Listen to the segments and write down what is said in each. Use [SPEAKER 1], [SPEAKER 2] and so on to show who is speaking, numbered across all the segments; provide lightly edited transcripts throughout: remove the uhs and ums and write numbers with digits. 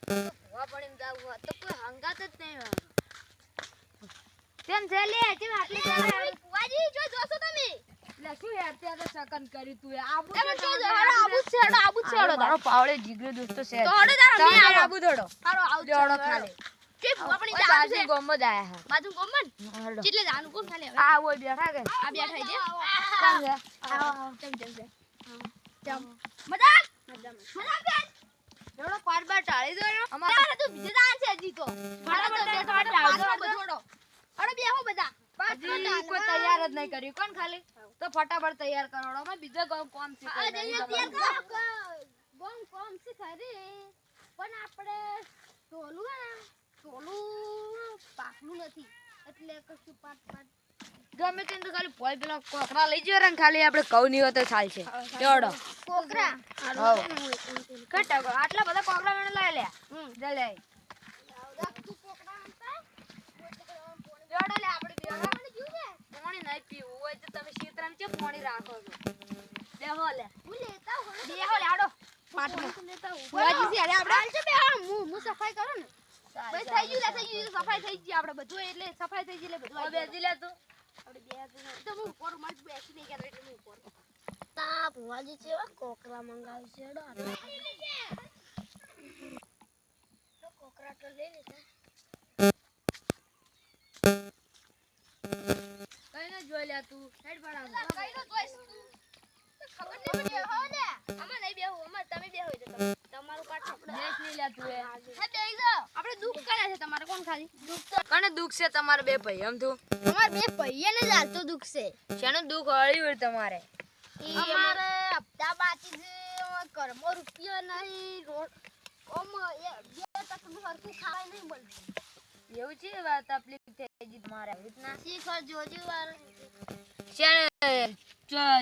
[SPEAKER 1] ભૂવા પડીને જાવું તો કોઈ હંગાત જ નહીં. કેમ છે લે કેમ આટલી કરે ભૂવાજી જો જોસો તમે લે શું યાર તે તો સકન કરી તું આબુ છે મારો પાવળે જીગરે દોસ્તો છે તો હડો તમે આબુ ધડો હારો આવજો ખાલી કે ભૂવા પડી જાવ છે ગોમમાં જાયા હે બાજુ ગોમમાં કેટલે જાનું કોણ ખાલી હવે આ ઓય બેઠા કે આ બેઠા છે કેમ છે ચમ મજા બેન થોડો પારબા ટાળી દો અમારા તો બીજે દાન છે હજી તો મારા તો બે તો થોડો અરે બેહો બધા હજી કોઈ તૈયાર જ નહીં કર્યું કોણ ખાલી તો ફટાફટ તૈયાર કરોડો માં બીજે કોમ છે કોમ છે ખરી પણ આપણે ટોલું હે ને ટોલું પાકલું નથી એટલે કશું પાટ ગમે તેમ તો ખાલી પોય પેલા કોકરા લઈ જયો ને ખાલી આપણે કઉ ની હોય તો ચાલશે જોડો કોકરા કટા આટલા બધા કોકરા મને લઈ લે જલે તું કોકરા આંતા જોડો લે આપણે બેવા પાણી નહીં પીવું હોય તો તમે શીતરામ છે પાણી રાખો છો બેહો લે હું લેતા હું બેહો લે આડો પાટમાં લેતા હું વાજી છે અરે આપણે ચાલ બે હું સફાઈ કરું ને ભાઈ થઈ ગયું સફાઈ થઈ ગઈ આપણે બધું એટલે સફાઈ થઈ ગઈ એટલે બધું બેસી લે તું આપણે બે તો હું ઉપર મત બેસી નહીં કરે એટલે હું ઉપર તા ભુવાજી છે કોકરા મંગાવી છે તો કોકરા તો લઈ લેતા કઈને જોઈ લે તું સાઈડ પર આવ કઈને જોઈસ ખબર નહીં પડે હો ને આમાં નહીં બેહો આમાં તમે બેહો એટલે તમારું પાટ આપણે દેખ નહીં લે તું હે બેહી જાઓ આપણે દુખ કરે છે તમારે કોણ ખાલી દુખ તો કને દુખ છે તમારે બે ભાઈ એમ તું અમાર બે ભાઈને જ હાલતો દુખ છે શેનું દુખ હળ્યું તમારે અમારે હપ્તા બાકી છે ઘરમાં રૂપિયો નહીં ઓમ એ બે તકનું હરખું ખાવાય નહીં મળતું એવું છે વાત તકલીફ થઈ ગઈ તમારે રીતના શીખ જોજો વાર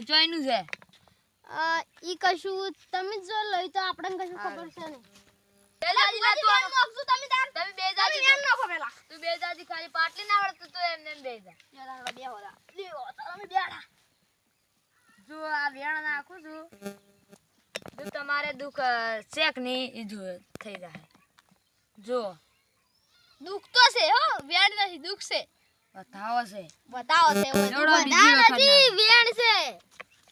[SPEAKER 1] ચોયનું છે ઈ કશું તમે જો લઈ તો આપણને કશું ખબર છે ને પેલાજી લા તું નોખશું તમે તાર તમે બે જાજી એમ નોખો પેલા તું બે જાજી ખાલી પાટલી ના આવડતું તો એમ એમ બે જા યાર બે હોલા લ્યો તમે બેડા જો આ વેણ નાખું છું જો તમારે દુખ શેક ની ઈ જો થઈ જાય જો દુખ તો છે હો વેણ નથી દુખ છે બતાવો છે જોડો બીજી વખત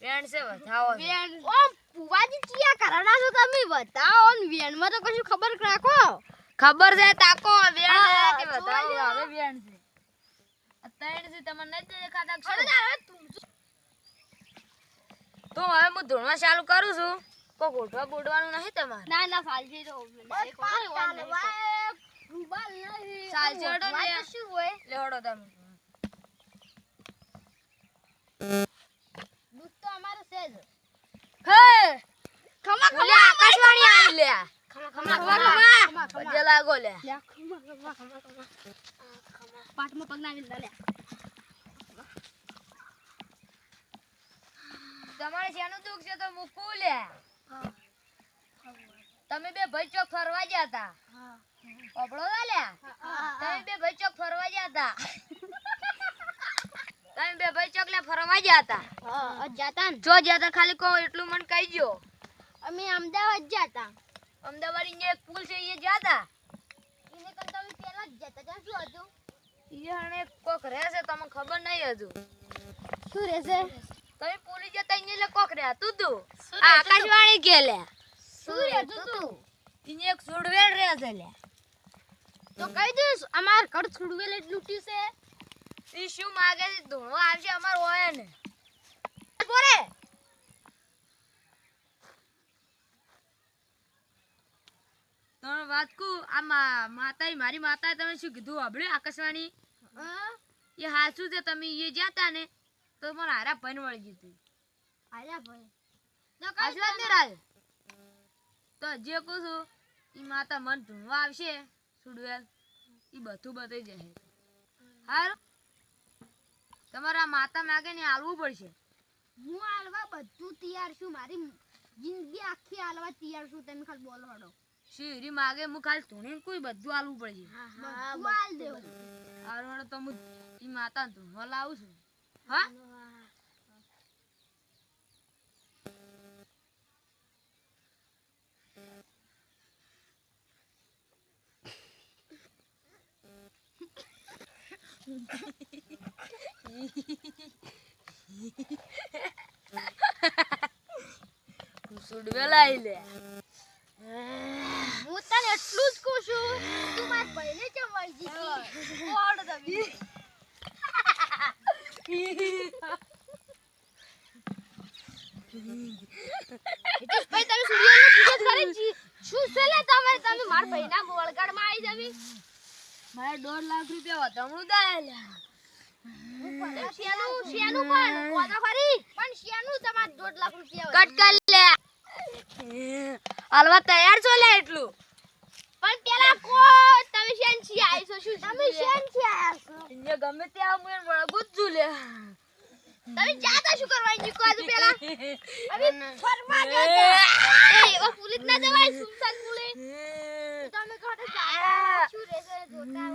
[SPEAKER 1] વેણ છે બતાવો વેણ ઓ પુવાજી ચિયા કરાના છો તમે બતાવો ને વેણ માં તો કશું ખબર રાખો ખબર છે તાકો વેણ કે બતાવો હવે વેણ છે અત્યારે છે તમને નથી દેખાતા છો તો હવે હું ધોળવા ચાલુ કરું છું કો ગોઠવા બોડવાનું નહીં તમારે ના ફાલજી તો રૂબાલ નહીં ચાલ ચડો ને શું હોય લેડો તમે દૂધ તો અમારું છે જ હે ખમા આકાશવાણી આવી લે ખમા બજે લાગો લે ખમા પાટમાં પગ નાવી લે તમારે શેનું દુખ છે તો મૂકું લે તમે બે ભાઈ ચોક ફરવા ગયા હતા ઓપડો લ્યા તમે બે ભાઈ ચોક ફરવા ગયા હતા તમે બે ભાઈ ચોક લે ફરવા ગયા હતા હા જાતા જો જાતા ખાલી કો એટલું મને કહી જો અમે અમદાવાદ જાતા અમદાવાદ ની એક પુલ છે એ જાતા ઇને કન તમે પેલા જ જાતા ત્યાં શું હતું ઈ હણે કોક રહે છે તમને ખબર નહીં હજુ શું રહેશે તમે પોલીસ જતા ઇને લે કોક રહે તું તું આકાશવાણી કે લે શું રહે તું ઇને એક સુડવેલ રહે છે લે તો કહી દે અમાર ઘર સુડવેલ જ લૂટ્યું છે ઈ શું માગે છે ધોણો આવશે અમાર હોય ને બોરે તો વાત કો આ મારી માતા તમે શું કીધું સાંભળ્યું આકાશવાણી એ હાસુ છે તમે એ જાતા ને તો મારા હારા ભાઈ વળી ગયું હારા ભાઈ તો કાશવાત ને રાજ તો જે કહું છું ઈ માતા મન ધૂણવા આવશે સુડવેલ ઈ બધું બતાઈ જશે હારું તમારા માતા માગે ને આલવું પડશે હું આલવા બધું તૈયાર છું મારી જિંદગી આખી આલવા તૈયાર છું તમે ખાલી બોલો હડો શીરી માગે હું ખાલી ધૂણીને કોઈ બધું આલવું પડશે હા બધું આલ દેવ હારું તો હું ઈ માતા ધૂણવા લાવું છું હા
[SPEAKER 2] સુડવે લાઈ લે.
[SPEAKER 1] હું તને એટલું જ કહું છું તું માર ભાઈને કેમ વળી જીતી ઓડ દબી ઇતિશ ભાઈ તમે સુડિયાનો પૂછત કરી જી શું છે લે તમે માર ભાઈના વળગાડમાં આવી જાવી
[SPEAKER 2] મારે 1.5 લાખ રૂપિયા વધમણું દાયા.
[SPEAKER 1] શિયાનું પણ કોદા ફરી પણ શિયાનું તમાર 1.5 લાખ રૂપિયા
[SPEAKER 2] કટ કર લે. હાલવા તૈયાર છો લે એટલું.
[SPEAKER 1] પણ પેલા કો તમે શેન છી આઈ છો શું તમે શેન છી આયા છો
[SPEAKER 2] ઇને ગમે ત્યાં હું વળગું જ છું લે.
[SPEAKER 1] તમે જાતા શું કરવા ઈ કો દુ પેલા અભી ફરવા ગયા એ ઓ પુલિસ ના જવાય સુમસાન પુલે તમે કોટે જાતા શું રે છે જોતા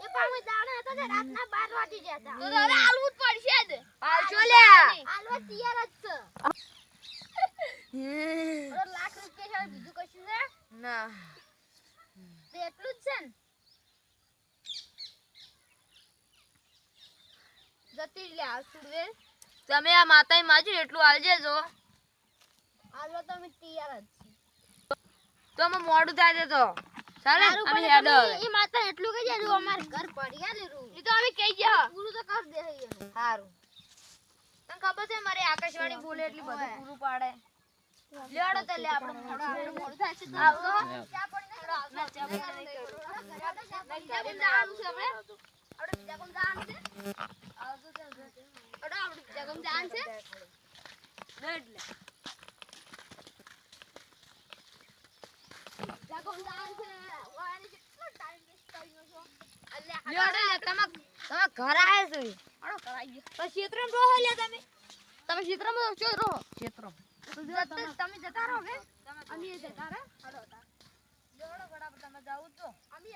[SPEAKER 1] એ પામે દાણે હતા ને રાતના 12 વાગી ગયા હતા તો હવે આલવું જ પડશે જ
[SPEAKER 2] આવજો લે.
[SPEAKER 1] આલવા તૈયાર જ છે ઓર લાખ રૂપિયા છે બીજું કશું છે
[SPEAKER 2] ના
[SPEAKER 1] તે એટલું જ છે ને જતી લે આ સુડવે
[SPEAKER 2] તમે આ માતાએ માજી એટલું આલજે જો.
[SPEAKER 1] આલવા તો અમે તૈયાર જ છીએ
[SPEAKER 2] તો અમે મોડું થાય છે તો ચાલે અમે હેડ હવે.
[SPEAKER 1] ઈ માતા એટલું કહી દેજો અમાર ઘર પડ્યા લેરું ઈ તો અમે કહી જા પૂરું તો કર દે એનું
[SPEAKER 2] સારું. તને ખબર છે મારી આકાશવાણી બોલે એટલી બધું પૂરું પાડે. લેડો તો લે આપણે
[SPEAKER 1] મોડું થાય છે તો
[SPEAKER 2] આવતો
[SPEAKER 1] ચા પડી ના
[SPEAKER 2] ના ચા
[SPEAKER 1] બીજા કોણ જવાનું છે આપણે બીજા કોણ જવાનું છે
[SPEAKER 2] આવતો ચાલ
[SPEAKER 1] આપણે બીજા કોણ જવાનું છે
[SPEAKER 2] એટલે
[SPEAKER 1] બીજા કોણ જવાનું છે વાણી કેટલો ટાઈમ વેસ્ટ કર્યો છો અલ્યા
[SPEAKER 2] લેડો લે તમે ઘર આયા છો
[SPEAKER 1] આડો કરાઈ ગયો
[SPEAKER 2] તો ક્ષેત્રમાં રહો લે તમે.
[SPEAKER 1] તમે ક્ષેત્રમાં છો રહો
[SPEAKER 2] ક્ષેત્ર
[SPEAKER 1] તમે જતા રહો કે અમે જતા રહે હાલો તા
[SPEAKER 2] લેડો બડા તમે જાવ તો
[SPEAKER 1] અમે